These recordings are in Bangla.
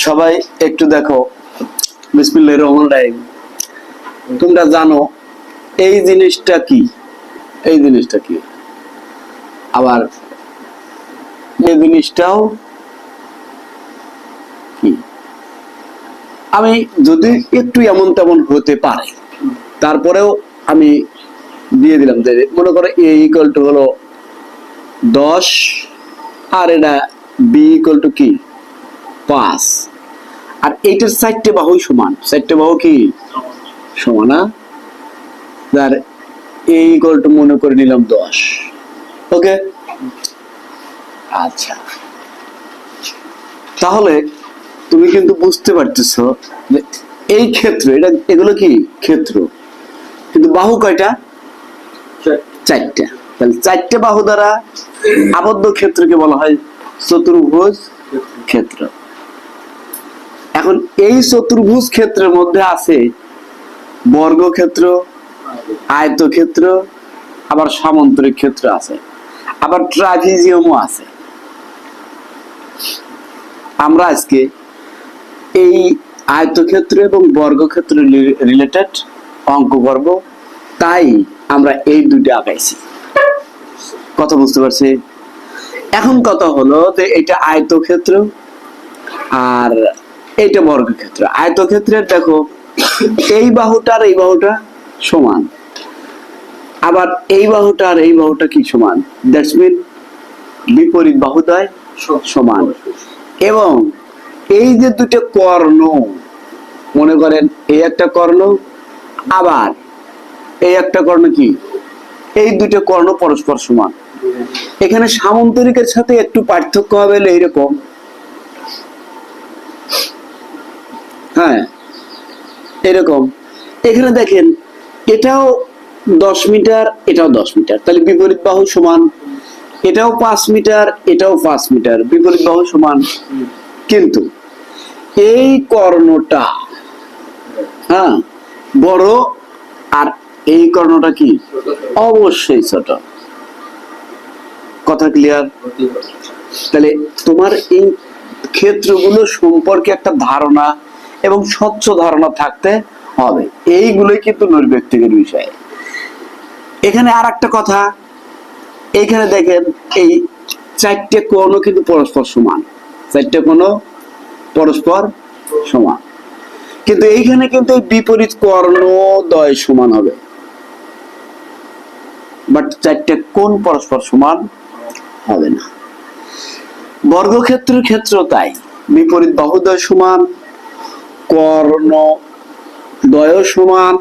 সবাই একটু দেখো, বিসমিল্লাহির রহমানির রহিম। তোমরা জানো এই জিনিসটা কি? এই জিনিসটা কি? আবার এই জিনিসটাও কি? আমি যদি একটু এমন তেমন হতে পারে, তারপরেও আমি দিয়ে দিলাম যে মনে করো a ইকুয়াল টু হলো 10 আর এটা b ইকুয়াল টু কি 5, আর এইটার 4টে বাহুই সমান। 4টে বাহু কি সমান না? আর a ইকুয়াল টু মনে করে নিলাম 10। ওকে, আচ্ছা, তাহলে তুমি কিন্তু বুঝতে পারতেছো যে এই ক্ষেত্র, এগুলো কি ক্ষেত্র, কিন্তু বাহু কয়টা? 4টা। তাহলে 4টে বাহু দ্বারা আবদ্ধ ক্ষেত্রকে বলা হয় চতুর্ভুজ ক্ষেত্র। এখন এই চতুর্ভুজ ক্ষেত্রের মধ্যে আছে বর্গক্ষেত্র, আয়তক্ষেত্র, আবার সামান্তরিক ক্ষেত্র আছে, আবার ট্রাপিজিয়ামও আছে। আমরা আজকে এই আয়তক্ষেত্র এবং বর্গক্ষেত্র রিলেটেড অঙ্ক করব, তাই আমরা এই দুটো আঁকাইছি। কথা বুঝতে পারছি? এখন কথা হলো যে এটা আয়তক্ষেত্র আর এইটা বর্গক্ষেত্র। আয়তক্ষেত্রের দেখো এই বাহুটা আর এই বাহুটা সমান, আবার এই বাহুটা আর এই বাহুটা কি সমান, দ্যাটস মিন বিপরীত বাহুদ্বয় সমান। এবং এই যে দুটো কর্ণ, মনে করেন এই একটা কর্ণ, আবার এই একটা কর্ণ, কি এই দুটো কর্ণ পরস্পর সমান। এখানে সামান্তরিকের সাথে একটু পার্থক্য হবে এইরকম, হ্যাঁ এরকম। এখানে দেখেন এটাও 10 মিটার, এটাও 10 মিটার, তাহলে বিপরীত বাহু সমান। এটাও 5 মিটার, এটাও 5 মিটার, বিপরীত বাহু সমান। কিন্তু এই কর্ণটা হ্যাঁ বড়, আর এই কর্ণটা কি অবশ্যই ছোট। কথা ক্লিয়ার? তাহলে তোমার এই ক্ষেত্রগুলো সম্পর্কে একটা ধারণা এবং স্বচ্ছ ধারণা থাকতে হবে। এইগুলোই কিন্তু নৈর্ব্যক্তিকের বিষয়। এখানে আর একটা কথা, এইখানে দেখেন এই 4টে কোণও কিন্তু পরস্পর সমান। 4টে কোণও পরস্পর সমান, কিন্তু এইখানে কিন্তু বিপরীত কর্ণদ্বয় সমান হবে, বাট 4টে কোণ পরস্পর সমান হবে না। বর্গক্ষেত্রের ক্ষেত্র তাই, বিপরীত বাহুদ্বয় সমান, কর্ণ দ্বয় সমান,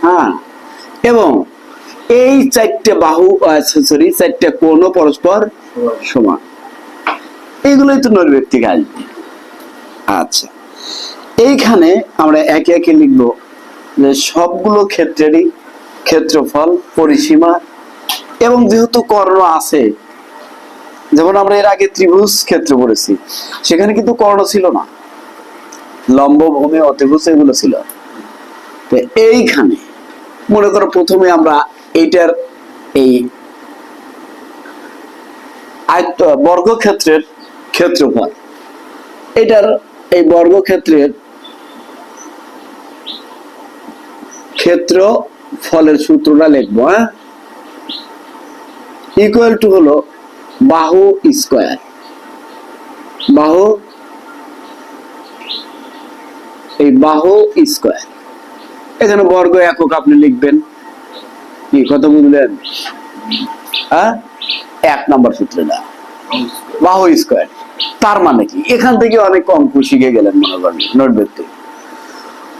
হ্যাঁ, এবং এই 4টে বাহু সরি 4টে কোণও পরস্পর সমান। এইগুলোই তো নৈর্ব্যক্তিক আসবে। আচ্ছা, এইখানে আমরা একে একে লিখব যে সবগুলো ক্ষেত্রেরই ক্ষেত্রফল, পরিসীমা, এবং যেহেতু কর্ণ আছে, যেমন আমরা এর আগে ত্রিভুজ ক্ষেত্র পড়েছি, সেখানে কিন্তু কর্ণ ছিল না, লম্ব, ভূমি, অতিভুজ এগুলো ছিল। তো এইখানে মনে করো প্রথমে আমরা এইটার এই বর্গক্ষেত্রের ক্ষেত্রফল, এটার এই বর্গক্ষেত্রের ক্ষেত্রফলের সূত্রটা লিখবো। হ্যাঁ, ইকুয়াল টু হলো বাহু স্কয়ার, বাহু, এই বাহু স্কয়ার। এখানে বর্গ একক আপনি লিখবেন, কি কথা বুঝলেন? হ্যাঁ, 1 নম্বর সূত্রটা বাহু স্কয়ার। তার মানে কি, এখান থেকে অনেক অঙ্ক শিখে গেলেন মনে করেন নৈর্ব্যক্তিক।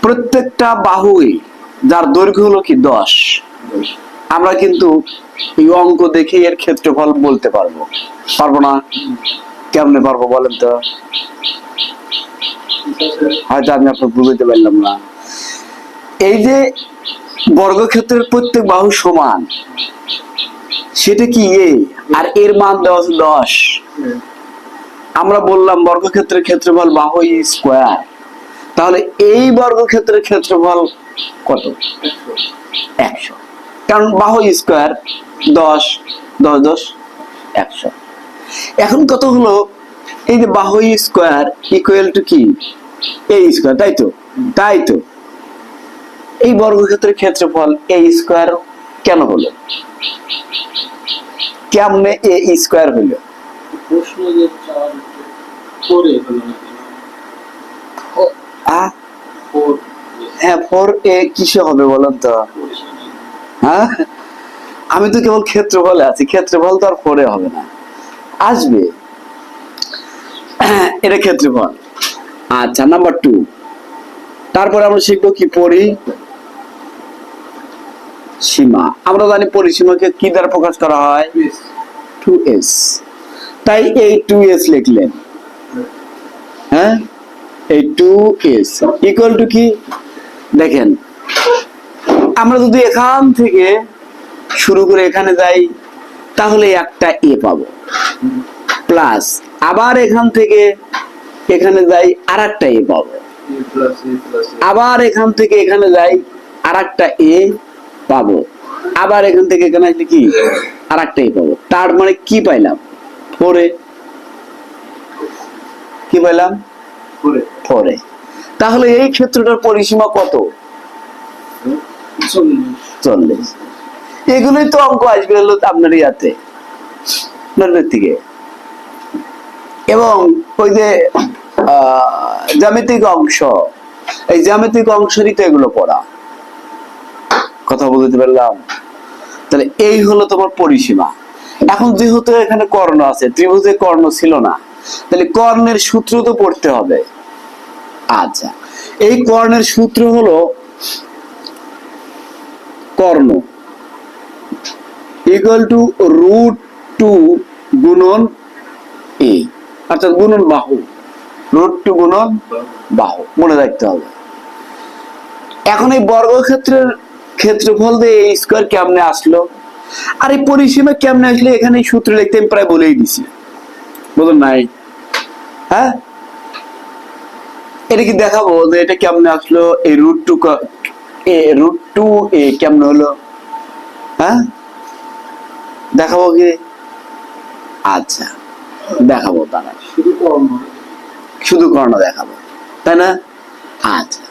প্রত্যেকটা বাহুই যার দৈর্ঘ্য হলো কি 10, আমরা কিন্তু এই অঙ্ক দেখে এর ক্ষেত্রফল বলতে পারবো না? কেমনে পারবো বলেন তো? হয়তো আমি আপনাকে বুঝতে পারলাম না। এই যে বর্গক্ষেত্রের প্রত্যেক বাহু সমান, সেটা কি এ, আর এর মান দেওয়া আছে 10। আমরা বললাম বর্গক্ষেত্রের ক্ষেত্রফল বাহু স্কয়ার, তাহলে এই বর্গক্ষেত্রের ক্ষেত্রফল কত? 100, কারণ বাহু স্কয়ার 10, 10, 10, 100। এখন কত হলো এই যে বাহু স্কোয়ার ইকুয়াল টু কি এ স্কোয়ার, তাই তো? তাই তো এই বর্গক্ষেত্রের ক্ষেত্রফল এ স্কোয়ার কেন হলো? কেমনে এ স্কোয়ার হলো? প্রশ্ন যে করে হলো না হ্যাঁ, 4a কিসে হবে বলেন তো? হ্যাঁ, আমি তো কেবল ক্ষেত্রফলে আছি, ক্ষেত্রফল তো আর 4 হবে না, আসবে। এটা ক্ষেত্রফল। আচ্ছা, নাম্বার 2। তারপরে আমরা শিখবো কি পরিসীমা। আমরা জানি পরিসীমাকে কি দ্বারা প্রকাশ করা হয়? 2s। তাই এই 2s লিখলেন। হ্যাঁ, এই 2s ইকুয়াল টু কি? দেখেন, আমরা যদি এখান থেকে শুরু করে এখানে যাই তাহলে একটা এ পাবো, প্লাস আবার এখান থেকে এখানে যাই আর একটা এ পাবো, আবার এখান থেকে এখানে যাই আর একটা এ পাবো, আবার এখান থেকে এখানে আসলে কি আর একটা এ পাবো। তার মানে কি পাইলাম? 4a। কি পাইলাম? 4a। তাহলে এই ক্ষেত্রটার পরিসীমা কত? 40। এগুলোই তো অঙ্ক আসবে হলো আপনার ইয়াতে থেকে। এবং ওই যে জ্যামিতিক অংশ, এই জ্যামিতিক অংশেরই তো এগুলো পড়া। কথা বলতে পারলাম? তাহলে এই হলো তোমার পরিসীমা। এখন যেহেতু এখানে কর্ণ আছে, ত্রিভুজে কর্ণ ছিল না, তাহলে কর্ণের সূত্র তো পড়তে হবে। আচ্ছা, এই কর্ণের সূত্র হলো কর্ণ ইকুয়াল টু √2 গুণন এ, অর্থাৎ গুণন বাহু। √2 গুণন বাহু, মনে রাখতে হবে। এখন এই বর্গক্ষেত্রের ক্ষেত্রফল দিয়ে এই স্কয়ার কেমনে আসলো আর এই পরিসীমা কেমনে আসলে এখানে সূত্র লিখতে আমি প্রায় বলেই দিছি, বুঝুন নাই? হ্যাঁ, এটা কি দেখাবো যে এটা কেমনে আসলো? এই √2 এ কেমনে হলো? হ্যাঁ, দেখাবো কি? আচ্ছা, দেখাবো। তারা শুধু কর্ণ দেখাবো, তাই না? আচ্ছা,